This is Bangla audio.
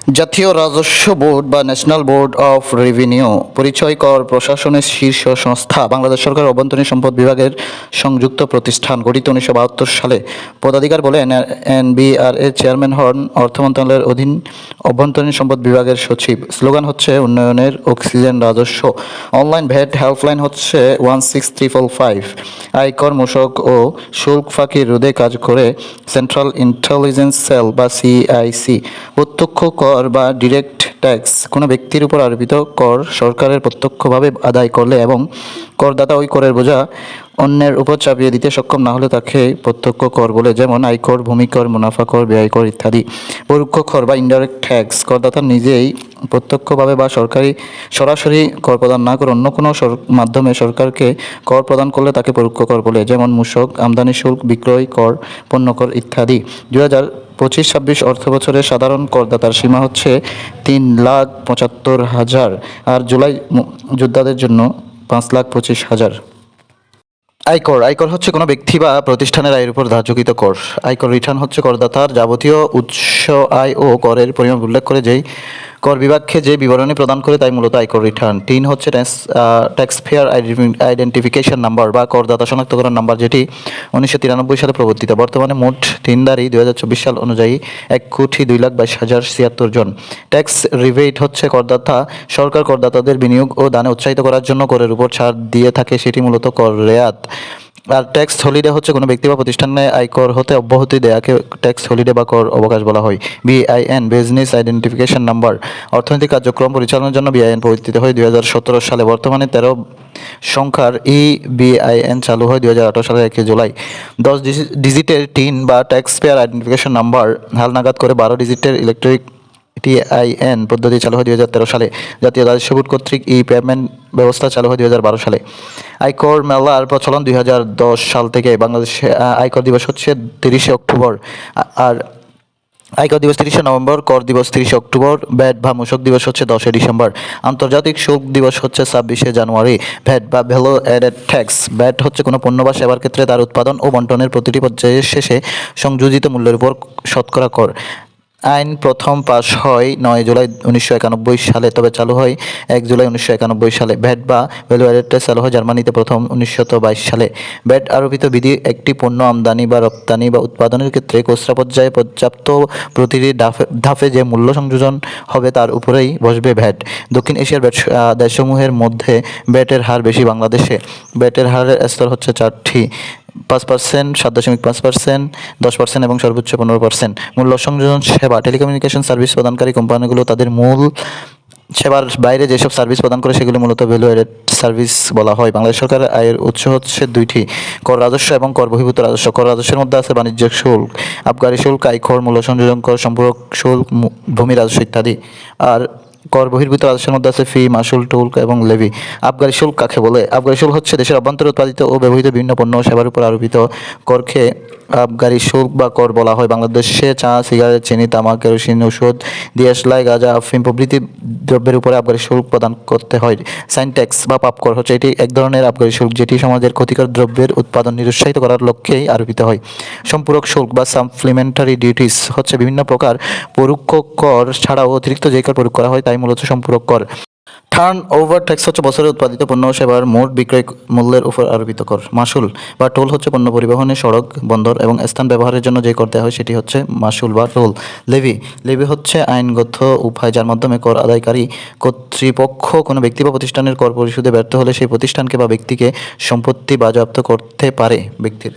জাতীয় রাজস্ব বোর্ড বা ন্যাশনাল বোর্ড অফ রেভিনিউ পরিচয় কর প্রশাসনের শীর্ষ সংস্থা, বাংলাদেশ সরকারের অভ্যন্তরীণ সম্পদ বিভাগের সংযুক্ত প্রতিষ্ঠান, গঠিত 1972 সালে। পদাধিকার বলে এনবিআর এর চেয়ারম্যান হন অর্থ মন্ত্রণালয়ের অধীন অভ্যন্তরীণ সম্পদ বিভাগের সচিব। স্লোগান হচ্ছে উন্নয়নের অক্সিজেন রাজস্ব। অনলাইন ভ্যাট হেল্পলাইন হচ্ছে 16355। আয়কর মূসক ও শুল্ক ফাঁকি রোধে কাজ করে সেন্ট্রাল ইন্টেলিজেন্স সেল বা সিআইসি। প্রত্যক্ষ কর বা ডিরেক্ট ট্যাক্স কোনো ব্যক্তির উপর আরোপিত কর সরকারের প্রত্যক্ষভাবে আদায় করলে এবং করদাতা ওই করের বোঝা অন্যের উপর চাপিয়ে দিতে সক্ষম না হলে তাকে প্রত্যক্ষ কর বলে, যেমন আয়কর, ভূমিকর, মুনাফা কর, ব্যয় কর ইত্যাদি। পরোক্ষ কর বা ইনডাইরেক্ট ট্যাক্স করদাতা নিজেই প্রত্যক্ষভাবে বা সরাসরি কর প্রদান না করে অন্য কোনো মাধ্যমে সরকারকে কর প্রদান করলে তাকে পরোক্ষ কর বলে, যেমন মূসক, আমদানি শুল্ক, বিক্রয় কর, পণ্য কর ইত্যাদি। 2025-26 অর্থ বছরের সাধারণ করদাতার সীমা হচ্ছে 3,75,000 আর জুলাই যোদ্ধাদের জন্য 5,25,000। আয়কর হচ্ছে কোনো ব্যক্তি বা প্রতিষ্ঠানের আয়ের উপর ধার্যকৃত কর। আয়কর রিটার্ন হচ্ছে করদাতার যাবতীয় উৎস আয় ও করের পরিমাণ উল্লেখ করে যেই কর বিভাগকে যে বিবরণী প্রদান করে তাই মূলত আয়কর রিটার্ন। 3 হচ্ছে ট্যাক্স পেয়ার আইডেন্টিফিকেশন নাম্বার বা করদাতা শনাক্তকরণ নাম্বার, যেটি 1993 সালে প্রবর্তিত। বর্তমানে মোট ঋণদারি 2024 সাল অনুযায়ী 1,02,22,076 জন। ট্যাক্স রিবেট হচ্ছে সরকার করদাতাদের বিনিয়োগ ও দানে উৎসাহিত করার জন্য করের উপর ছাড় দিয়ে থাকে, সেটি মূলত কর রেয়াত। আর ট্যাক্স হলিডে হচ্ছে কোনো ব্যক্তি বা প্রতিষ্ঠানে আয়কর হতে অব্যাহতি দেয়াকে ট্যাক্স হলিডে বা কর অবকাশ বলা হয়। বিআইএন বিজনেস আইডেন্টিফিকেশন নাম্বার অর্থনৈতিক কার্যক্রম পরিচালনার জন্য বিআইএন প্রবর্তিত হয় 2017 সালে। বর্তমানে 13 সংখ্যার বিআইএন চালু হয় 2018 সালের 1 জুলাই। 10 ডিজিটের টিন বা ট্যাক্স পেয়ার আইডেন্টিফিকেশন নাম্বার হালনাগাদ করে 12 ডিজিটের ইলেকট্রনিক টিআইএন পদ্ধতি চালু হয় 2013 সালে। জাতীয় রাজস্ব বোর্ড কর্তৃক পেমেন্ট ব্যবস্থা চালু হয় 2012 সালে। আয়কর মেলার প্রচলন 2010 সাল থেকে। বাংলাদেশে আয়কর দিবস হচ্ছে 30শে অক্টোবর, আর আয়কর দিবস 30শে নভেম্বর, কর দিবস 30শে অক্টোবর, ভ্যাট বা মূসক দিবস হচ্ছে 10শে ডিসেম্বর। আন্তর্জাতিক শুল্ক দিবস হচ্ছে 26শে জানুয়ারি। ভ্যাট বা ভ্যালু অ্যাডেড ট্যাক্স, ভ্যাট হচ্ছে কোনো পণ্য বা সেবার ক্ষেত্রে তার উৎপাদন ও বন্টনের প্রতিটি পর্যায়ের শেষে সংযোজিত মূল্যের উপর শতকরা কর। আইন প্রথম পাশ হয় 9 জুলাই 1991 সালে, তবে চালু হয় 1 জুলাই 1991 সালে। ভ্যাট বা ভ্যালু অ্যাডেড ট্যাক্স চালু হয় জার্মানিতে প্রথম 1922 সালে। ভ্যাট আরোপিত বিধি একটি পণ্য আমদানি বা রপ্তানি বা উৎপাদনের ক্ষেত্রে খুচরা পর্যায়ে পর্যাপ্ত প্রতিটি ধাপে যে মূল্য সংযোজন হবে তার উপরেই বসবে ভ্যাট। দক্ষিণ এশিয়ার দেশসমূহের মধ্যে ভ্যাটের হার বেশি বাংলাদেশে। ভ্যাটের হারের স্তর হচ্ছে 4টি: 5%, 7.5%, 10% এবং সর্বোচ্চ 15%। মূল্য সংযোজন সেবা টেলিকমিউনিকেশন সার্ভিস প্রদানকারী কোম্পানিগুলো তাদের মূল সেবার বাইরে যেসব সার্ভিস প্রদান করে সেগুলি মূলত ভ্যালু অ্যাডেড সার্ভিস বলা হয়। বাংলাদেশ সরকারের আয়ের উৎস হচ্ছে 2টি: কর রাজস্ব এবং কর বহির্ভূত রাজস্ব। কর রাজস্বের মধ্যে আছে বাণিজ্যিক শুল্ক, আবগারি শুল্ক, আয়কর, মূল্য সংযোজন কর, সম্পূরক শুল্ক, ভূমি রাজস্ব ইত্যাদি। আর কর বহির্ভূত রাজস্বের মধ্যে আছে ফি, মাসুল, টুল এবং লেভি। আবগারি শুল্ক কাকে বলে? আবগারি শুল্ক হচ্ছে দেশের অভ্যন্তরে উৎপাদিত ও ব্যবহৃত বিভিন্ন পণ্য ও সেবার উপর আরোপিত করকে আবগারি শুল্ক বা কর বলা হয়। বাংলাদেশে চা, সিগারেট, চিনি, তামাক, কেরোসিন, ওষুধ, দিয়াশলাই, গাঁজা, আফিম প্রভৃতি দ্রব্যের উপরে আবগারি শুল্ক প্রদান করতে হয়। সাইন ট্যাক্স বা পাপ কর হচ্ছে এটি এক ধরনের আবগারি শুল্ক, যেটি সমাজের ক্ষতিকর দ্রব্যের উৎপাদন নিরুৎসাহিত করার লক্ষ্যেই আরোপিত হয়। সম্পূরক শুল্ক বা সাপ্লিমেন্টারি ডিউটিস হচ্ছে বিভিন্ন প্রকার পরোক্ষ কর ছাড়াও অতিরিক্ত যে কর প্রয়োগ করা হয় তাই মূলত সম্পূরক কর। টার্ন ওভার ট্যাক্স হচ্ছে বছরে উৎপাদিত পণ্য ও সেবার মোট বিক্রয় মূল্যের উপর আরোপিত কর। মাসুল বা টোল হচ্ছে পণ্য পরিবহনে সড়ক, বন্দর এবং স্থান ব্যবহারের জন্য যে কর দেওয়া হয় সেটি হচ্ছে মাসুল বা টোল। লেভি হচ্ছে আইনগত উপায় যার মাধ্যমে কর আদায়কারী কর্তৃপক্ষ কোনো ব্যক্তি বা প্রতিষ্ঠানের কর পরিশোধে ব্যর্থ হলে সেই প্রতিষ্ঠানকে বা ব্যক্তিকে সম্পত্তি বাজেয়াপ্ত করতে পারে। ব্যক্তির